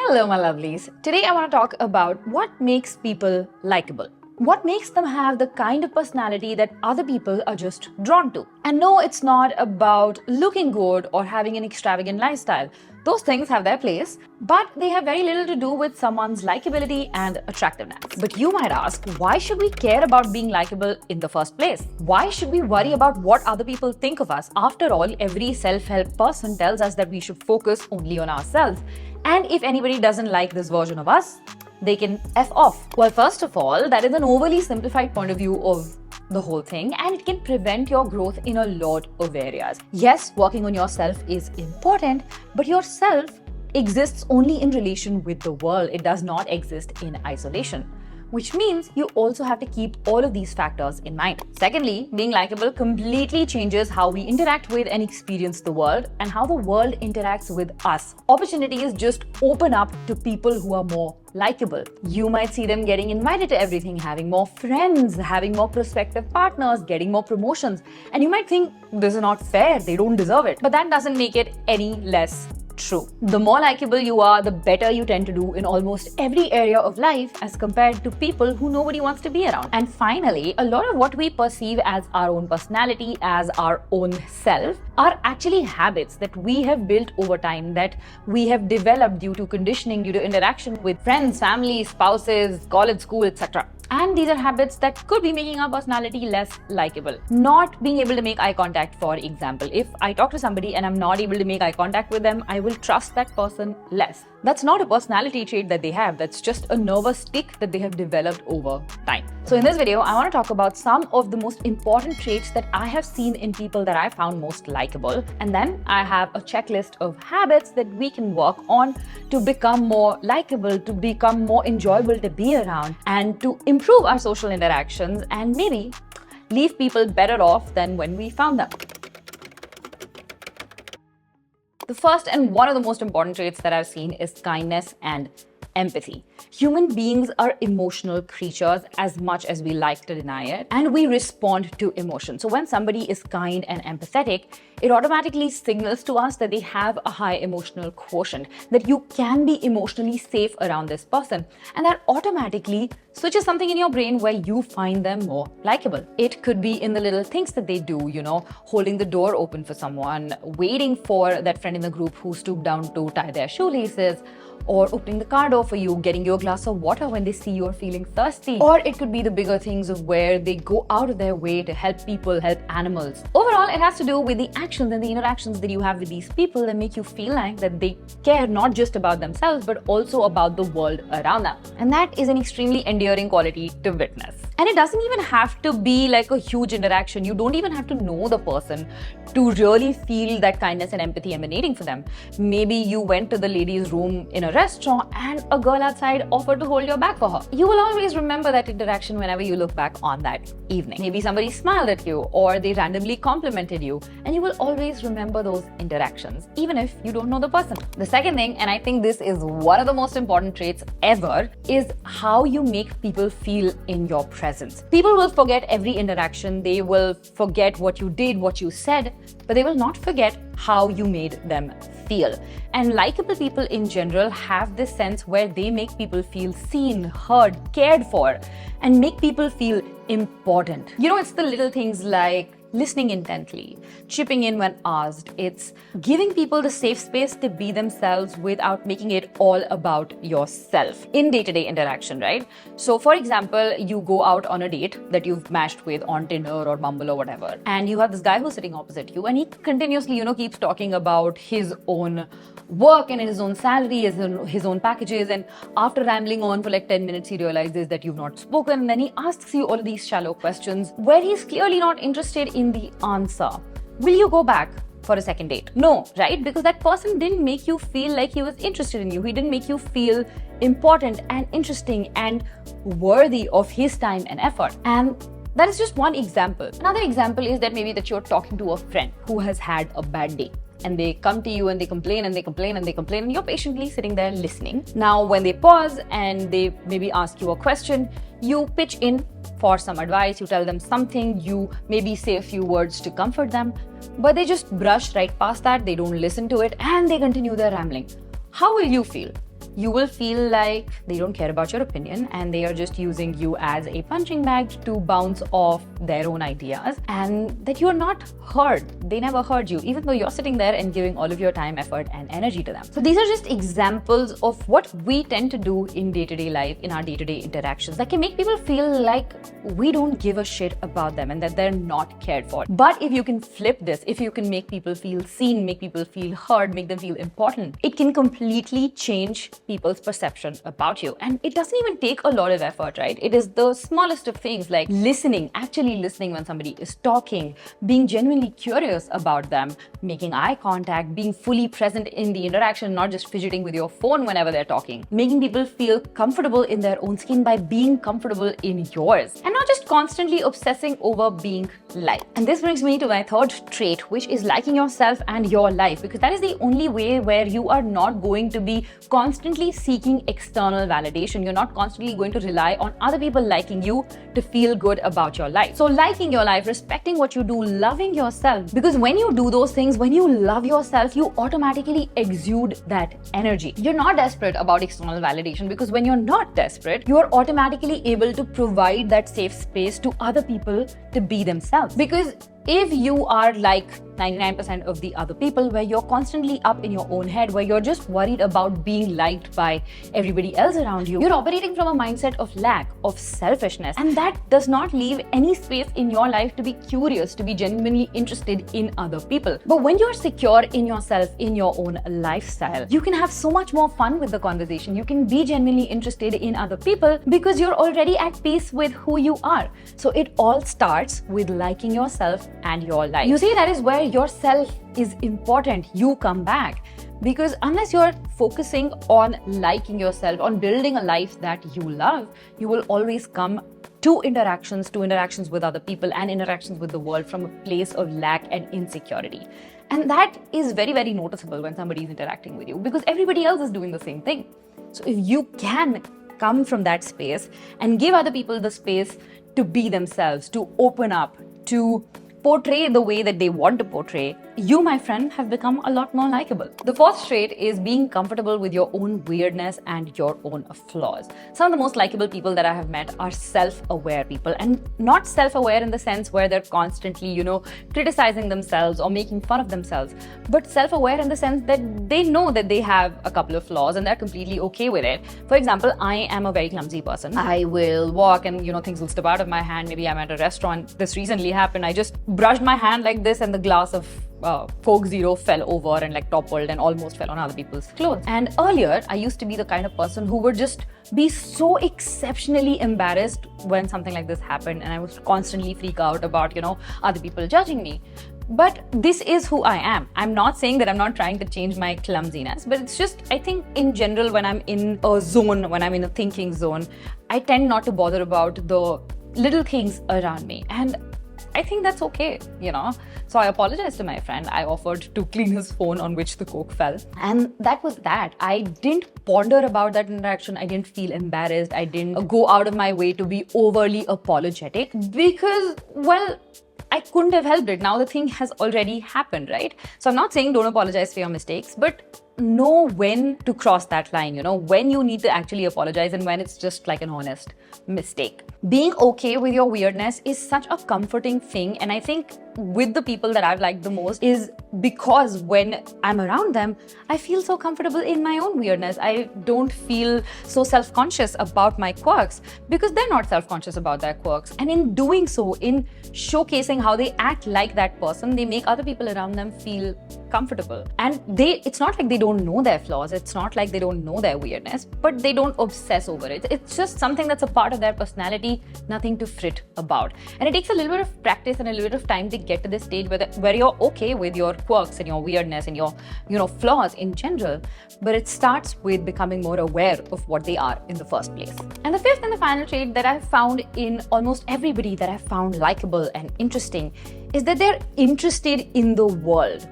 Hello, my lovelies. Today I want to talk about what makes people likable. What makes them have the kind of personality that other people are just drawn to. And no, it's not about looking good or having an extravagant lifestyle. Those things have their place, but they have very little to do with someone's likability and attractiveness. But you might ask, why should we care about being likable in the first place? Why should we worry about what other people think of us? After all, every self-help person tells us that we should focus only on ourselves. And if anybody doesn't like this version of us, they can F off. Well, first of all, that is an overly simplified point of view of the whole thing, and it can prevent your growth in a lot of areas. Yes, working on yourself is important, but yourself exists only in relation with the world. It does not exist in isolation, which means you also have to keep all of these factors in mind. Secondly, being likable completely changes how we interact with and experience the world and how the world interacts with us. Opportunities just open up to people who are more likable. You might see them getting invited to everything, having more friends, having more prospective partners, getting more promotions. And you might think this is not fair, they don't deserve it. But that doesn't make it any less true. The more likable you are, the better you tend to do in almost every area of life as compared to people who nobody wants to be around. And finally, a lot of what we perceive as our own personality, as our own self, are actually habits that we have built over time, that we have developed due to conditioning, due to interaction with friends, family, spouses, college, school, etc. And these are habits that could be making our personality less likable. Not being able to make eye contact, for example. If I talk to somebody and I'm not able to make eye contact with them, I will trust that person less. That's not a personality trait that they have. That's just a nervous tick that they have developed over time. So in this video, I want to talk about some of the most important traits that I have seen in people that I found most likable. And then I have a checklist of habits that we can work on to become more likable, to become more enjoyable to be around, and to improve our social interactions and maybe leave people better off than when we found them. The first and one of the most important traits that I've seen is kindness and empathy. Human beings are emotional creatures as much as we like to deny it, and we respond to emotion. So when somebody is kind and empathetic, it automatically signals to us that they have a high emotional quotient, that you can be emotionally safe around this person, and that automatically switches something in your brain where you find them more likable. It could be in the little things that they do, holding the door open for someone, waiting for that friend in the group who stooped down to tie their shoelaces, or opening the car door for you, getting you a glass of water when they see you're feeling thirsty. Or it could be the bigger things of where they go out of their way to help people, help animals. Overall, it has to do with the actions and the interactions that you have with these people that make you feel like that they care not just about themselves, but also about the world around them. And that is an extremely endearing quality to witness. And it doesn't even have to be like a huge interaction. You don't even have to know the person to really feel that kindness and empathy emanating for them. Maybe you went to the ladies' room in a restaurant and a girl outside offered to hold your bag for her. You will always remember that interaction whenever you look back on that evening. Maybe somebody smiled at you or they randomly complimented you, and you will always remember those interactions, even if you don't know the person. The second thing, and I think this is one of the most important traits ever, is how you make people feel in your presence. People will forget every interaction. They will forget what you did, what you said, but they will not forget how you made them feel. And likable people in general have this sense where they make people feel seen, heard, cared for, and make people feel important. It's the little things like listening intently, chipping in when asked. It's giving people the safe space to be themselves without making it all about yourself in day-to-day interaction, right? So for example, you go out on a date that you've matched with on Tinder or Bumble or whatever, and you have this guy who's sitting opposite you, and he continuously, keeps talking about his own work and his own salary, his own packages, and after rambling on for like 10 minutes, he realizes that you've not spoken, and then he asks you all of these shallow questions where he's clearly not interested in the answer. Will you go back for a second date? No, right? Because that person didn't make you feel like he was interested in you. He didn't make you feel important and interesting and worthy of his time and effort. And that is just one example. Another example is that maybe that you're talking to a friend who has had a bad day, and they come to you and they complain and they complain and they complain, and you're patiently sitting there listening. Now, when they pause and they maybe ask you a question, you pitch in for some advice, you tell them something, you maybe say a few words to comfort them, but they just brush right past that, they don't listen to it, and they continue their rambling. How will you feel? you will feel like they don't care about your opinion and they are just using you as a punching bag to bounce off their own ideas, and that you're not heard. They never heard you, even though you're sitting there and giving all of your time, effort, and energy to them. So these are just examples of what we tend to do in day-to-day life, in our day-to-day interactions, that can make people feel like we don't give a shit about them and that they're not cared for. But if you can flip this, if you can make people feel seen, make people feel heard, make them feel important, it can completely change people's perception about you. And it doesn't even take a lot of effort, right? It is the smallest of things, like listening, actually listening when somebody is talking, being genuinely curious about them, making eye contact, being fully present in the interaction, not just fidgeting with your phone whenever they're talking, making people feel comfortable in their own skin by being comfortable in yours, and not just constantly obsessing over being liked. And this brings me to my third trait, which is liking yourself and your life, because that is the only way where you are not going to be constantly seeking external validation. You're not constantly going to rely on other people liking you to feel good about your life. So liking your life, respecting what you do, loving yourself, because when you do those things, when you love yourself, you automatically exude that energy. You're not desperate about external validation, because when you're not desperate, you are automatically able to provide that safe space to other people to be themselves. Because if you are like 99% of the other people, where you're constantly up in your own head, where you're just worried about being liked by everybody else around you, you're operating from a mindset of lack, of selfishness, and that does not leave any space in your life to be curious, to be genuinely interested in other people. But when you're secure in yourself, in your own lifestyle, you can have so much more fun with the conversation. You can be genuinely interested in other people because you're already at peace with who you are. So it all starts with liking yourself and your life. You see, that is where yourself is important. You come back, because unless you're focusing on liking yourself, on building a life that you love, you will always come to interactions with other people and interactions with the world from a place of lack and insecurity. And that is very, very noticeable when somebody is interacting with you, because everybody else is doing the same thing. So if you can come from that space and give other people the space to be themselves, to open up, to portray the way that they want to portray, you, my friend, have become a lot more likable. The fourth trait is being comfortable with your own weirdness and your own flaws. Some of the most likable people that I have met are self-aware people, and not self-aware in the sense where they're constantly, criticizing themselves or making fun of themselves, but self-aware in the sense that they know that they have a couple of flaws and they're completely okay with it. For example, I am a very clumsy person. I will walk and, things will slip out of my hand. Maybe I'm at a restaurant. This recently happened. I just brushed my hand like this and the glass of Coke Zero fell over and toppled and almost fell on other people's clothes. And earlier, I used to be the kind of person who would just be so exceptionally embarrassed when something like this happened, and I would constantly freak out about, other people judging me. But this is who I am. I'm not saying that I'm not trying to change my clumsiness, but it's just, I think in general, when I'm in a zone, when I'm in a thinking zone, I tend not to bother about the little things around me. And I think that's okay, So I apologized to my friend. I offered to clean his phone on which the Coke fell. And that was that. I didn't ponder about that interaction. I didn't feel embarrassed. I didn't go out of my way to be overly apologetic because, I couldn't have helped it. Now the thing has already happened, right? So I'm not saying don't apologize for your mistakes, but know when to cross that line, when you need to actually apologize and when it's just like an honest mistake. Being okay with your weirdness is such a comforting thing, and I think with the people that I've liked the most is because when I'm around them, I feel so comfortable in my own weirdness. I don't feel so self-conscious about my quirks because they're not self-conscious about their quirks. And in doing so, in showcasing how they act like that person, they make other people around them feel comfortable. And it's not like they don't know their flaws. It's not like they don't know their weirdness, but they don't obsess over it. It's just something that's a part of their personality, nothing to fret about. And it takes a little bit of practice and a little bit of time to get to this stage where you're okay with your quirks and your weirdness and your, flaws in general. But it starts with becoming more aware of what they are in the first place. And the fifth and the final trait that I've found in almost everybody that I've found likable and interesting is that they're interested in the world.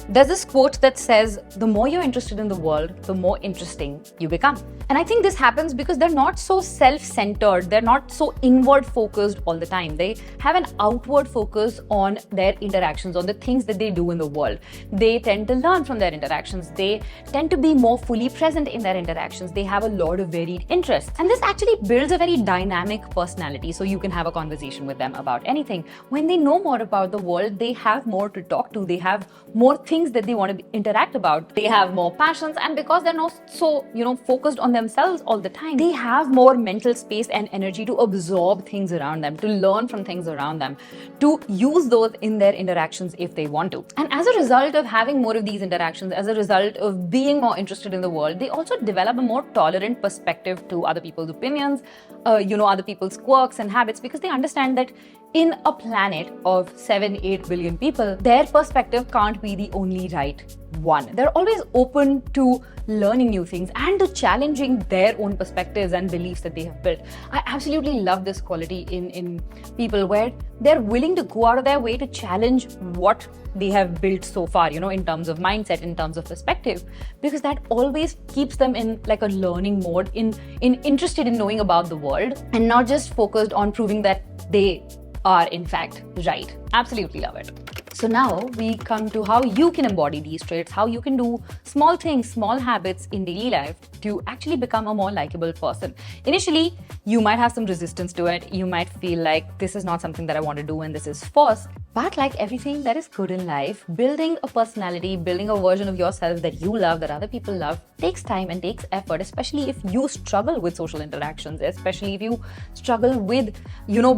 There's this quote that says, the more you're interested in the world, the more interesting you become. And I think this happens because they're not so self-centered, they're not so inward-focused all the time. They have an outward focus on their interactions, on the things that they do in the world. They tend to learn from their interactions. They tend to be more fully present in their interactions. They have a lot of varied interests. And this actually builds a very dynamic personality, so you can have a conversation with them about anything. When they know more about the world, they have more to talk to. They have more things that they want to interact about. They have more passions, and because they're not so, focused on themselves all the time, they have more mental space and energy to absorb things around them, to learn from things around them, to use those in their interactions if they want to. And as a result of having more of these interactions, as a result of being more interested in the world, they also develop a more tolerant perspective to other people's opinions, other people's quirks and habits, because they understand that in a planet of 7-8 billion people, their perspective can't be the only right one. They're always open to learning new things and to challenging their own perspectives and beliefs that they have built. I absolutely love this quality in people, where they're willing to go out of their way to challenge what they have built so far, in terms of mindset, in terms of perspective, because that always keeps them in like a learning mode, in interested in knowing about the world, and not just focused on proving that they are in fact right. Absolutely love it. So now we come to how you can embody these traits, how you can do small things, small habits in daily life to actually become a more likable person. Initially, you might have some resistance to it. You might feel like this is not something that I want to do and this is forced. But like everything that is good in life, building a personality, building a version of yourself that you love, that other people love, takes time and takes effort, especially if you struggle with social interactions, especially if you struggle with,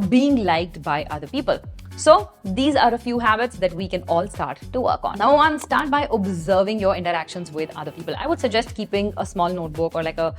being liked by other people. So these are a few habits that we can all start to work on. Number one, start by observing your interactions with other people. I would suggest keeping a small notebook or like a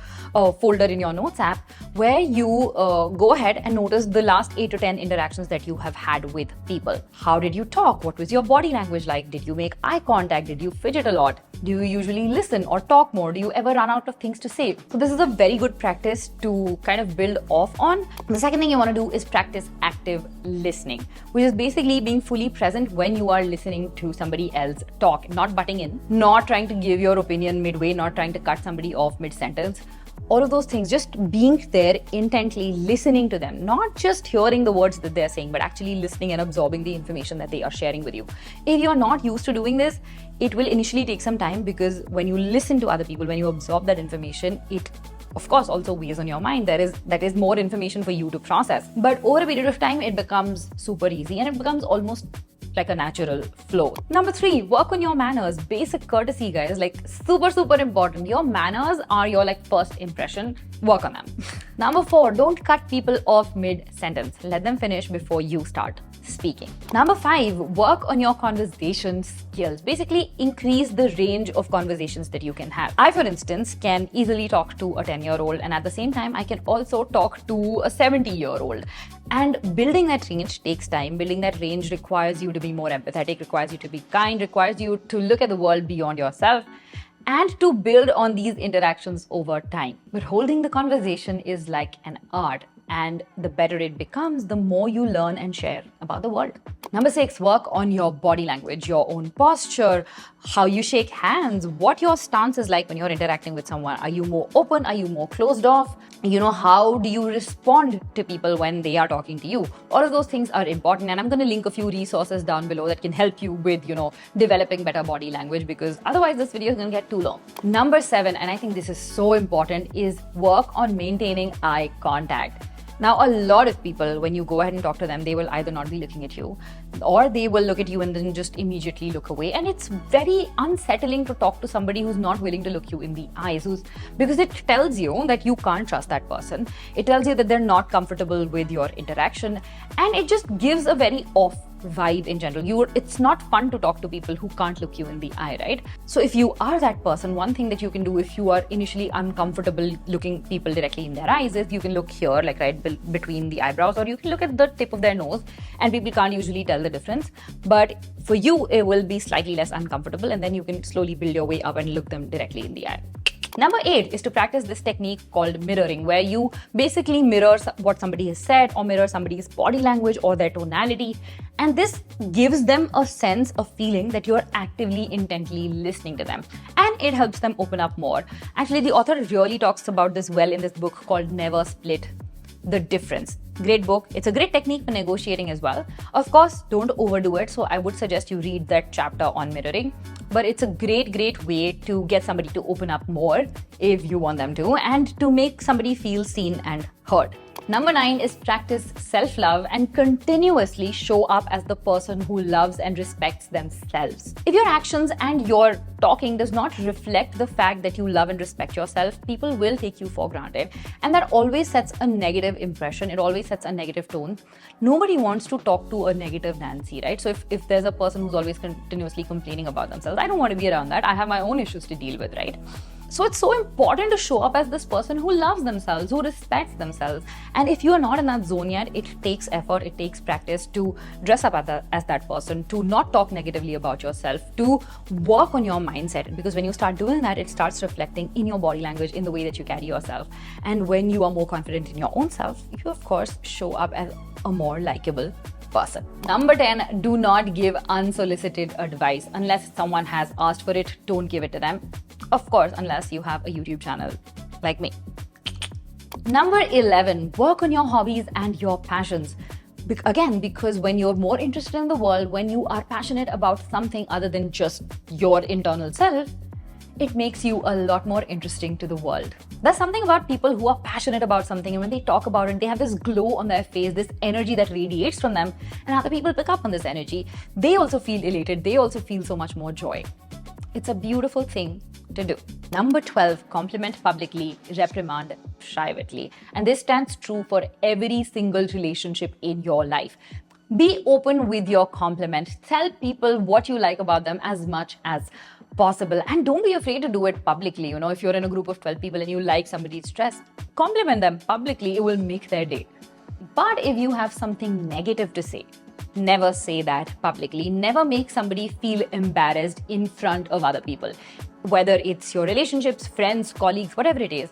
folder in your notes app where you go ahead and notice the last 8 to 10 interactions that you have had with people. How did you talk? What was your body language like? Did you make eye contact? Did you fidget a lot? Do you usually listen or talk more? Do you ever run out of things to say? So this is a very good practice to kind of build off on. The second thing you want to do is practice active listening, which is basically being fully present when you are listening to somebody else talk, not butting in, not trying to give your opinion midway, not trying to cut somebody off mid-sentence. All of those things, just being there intently, listening to them, not just hearing the words that they're saying, but actually listening and absorbing the information that they are sharing with you. If you're not used to doing this, it will initially take some time, because when you listen to other people, when you absorb that information, it of course also weighs on your mind. That is more information for you to process. But over a period of time, it becomes super easy and it becomes almost like a natural flow. Number 3, work on your manners. Basic courtesy, guys, like super important. Your manners are your first impression. Work on them. Number 4, don't cut people off mid-sentence. Let them finish before you start speaking. Number 5, work on your conversation skills. Basically, increase the range of conversations that you can have. I, for instance, can easily talk to a 10-year-old, and at the same time, I can also talk to a 70-year-old. And building that range takes time. Building that range requires you to be more empathetic, requires you to be kind, requires you to look at the world beyond yourself, and to build on these interactions over time. But holding the conversation is like an art. And the better it becomes, the more you learn and share about the world. Number 6, work on your body language, your own posture, how you shake hands, what your stance is like when you're interacting with someone. Are you more open? Are you more closed off? How do you respond to people when they are talking to you? All of those things are important. And I'm going to link a few resources down below that can help you with, developing better body language, because otherwise this video is going to get too long. Number 7, and I think this is so important, is work on maintaining eye contact. Now, a lot of people, when you go ahead and talk to them, they will either not be looking at you, or they will look at you and then just immediately look away. And it's very unsettling to talk to somebody who's not willing to look you in the eyes, because it tells you that you can't trust that person. It tells you that they're not comfortable with your interaction, and it just gives a very off vibe in general. It's not fun to talk to people who can't look you in the eye, right? So if you are that person, one thing that you can do if you are initially uncomfortable looking people directly in their eyes is you can look here, right between the eyebrows, or you can look at the tip of their nose, and people can't usually tell the difference. But for you, it will be slightly less uncomfortable, and then you can slowly build your way up and look them directly in the eye. Number 8 is to practice this technique called mirroring, where you basically mirror what somebody has said or mirror somebody's body language or their tonality. And this gives them a sense of feeling that you're actively, intently listening to them. And it helps them open up more. Actually, the author really talks about this well in this book called Never Split the Difference. Great book. It's a great technique for negotiating as well. Of course, don't overdo it. So I would suggest you read that chapter on mirroring. But it's a great way to get somebody to open up more if you want them to, and to make somebody feel seen and heard. Number 9 is practice self-love and continuously show up as the person who loves and respects themselves. If your actions and your talking does not reflect the fact that you love and respect yourself, people will take you for granted. And that always sets a negative impression. It always sets a negative tone. Nobody wants to talk to a negative Nancy, right? So if there's a person who's always continuously complaining about themselves, I don't want to be around that. I have my own issues to deal with, right? So it's so important to show up as this person who loves themselves, who respects themselves. And if you are not in that zone yet, it takes effort, it takes practice to dress up as that person, to not talk negatively about yourself, to work on your mindset. Because when you start doing that, it starts reflecting in your body language, in the way that you carry yourself. And when you are more confident in your own self, you of course show up as a more likable person. Number 10, do not give unsolicited advice. Unless someone has asked for it, don't give it to them. Of course, unless you have a YouTube channel like me. Number 11, work on your hobbies and your passions. Again, because when you're more interested in the world, when you are passionate about something other than just your internal self, it makes you a lot more interesting to the world. There's something about people who are passionate about something, and when they talk about it, they have this glow on their face, this energy that radiates from them, and other people pick up on this energy. They also feel elated. They also feel so much more joy. It's a beautiful thing to do. Number 12, compliment publicly, reprimand privately. And this stands true for every single relationship in your life. Be open with your compliment. Tell people what you like about them as much as possible. And don't be afraid to do it publicly. You know, if you're in a group of 12 people and you like somebody's dress, compliment them publicly. It will make their day. But if you have something negative to say, never say that publicly. Never make somebody feel embarrassed in front of other people. Whether it's your relationships, friends, colleagues, whatever it is,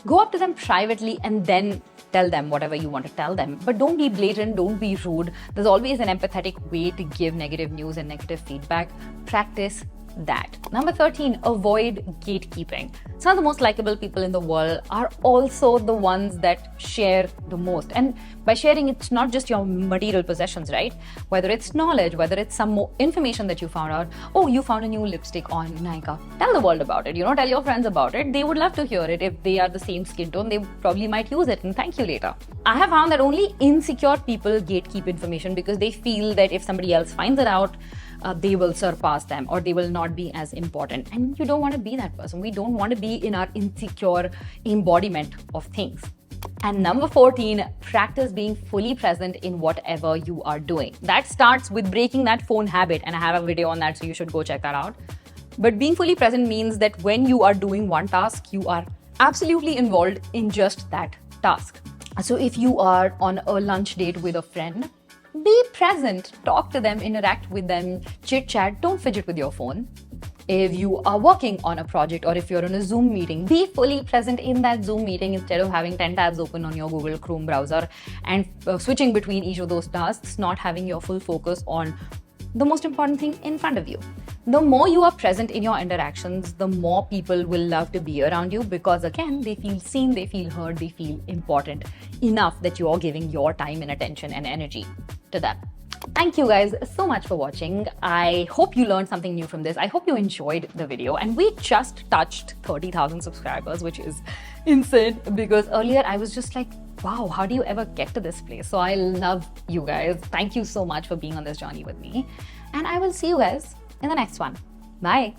go up to them privately and then tell them whatever you want to tell them. But don't be blatant, don't be rude. There's always an empathetic way to give negative news and negative feedback. Practice that. Number 13, avoid gatekeeping. Some of the most likable people in the world are also the ones that share the most. And by sharing, it's not just your material possessions, right? Whether it's knowledge, whether it's some more information that you found out. Oh, you found a new lipstick on Nykaa. Tell the world about it. You know, tell your friends about it. They would love to hear it. If they are the same skin tone, they probably might use it and thank you later. I have found that only insecure people gatekeep information because they feel that if somebody else finds it out, they will surpass them or they will not be as important. And you don't want to be that person. We don't want to be in our insecure embodiment of things. And number 14, practice being fully present in whatever you are doing. That starts with breaking that phone habit. And I have a video on that, so you should go check that out. But being fully present means that when you are doing one task, you are absolutely involved in just that task. So if you are on a lunch date with a friend, be present, talk to them, interact with them, chit chat, don't fidget with your phone. If you are working on a project or if you're in a Zoom meeting, be fully present in that Zoom meeting instead of having 10 tabs open on your Google Chrome browser and switching between each of those tasks, not having your full focus on the most important thing in front of you. The more you are present in your interactions, the more people will love to be around you because again, they feel seen, they feel heard, they feel important enough that you are giving your time and attention and energy to them. Thank you guys so much for watching. I hope you learned something new from this. I hope you enjoyed the video. And we just touched 30,000 subscribers, which is insane because earlier I was just like, wow, how do you ever get to this place? So I love you guys. Thank you so much for being on this journey with me. And I will see you guys in the next one. Bye.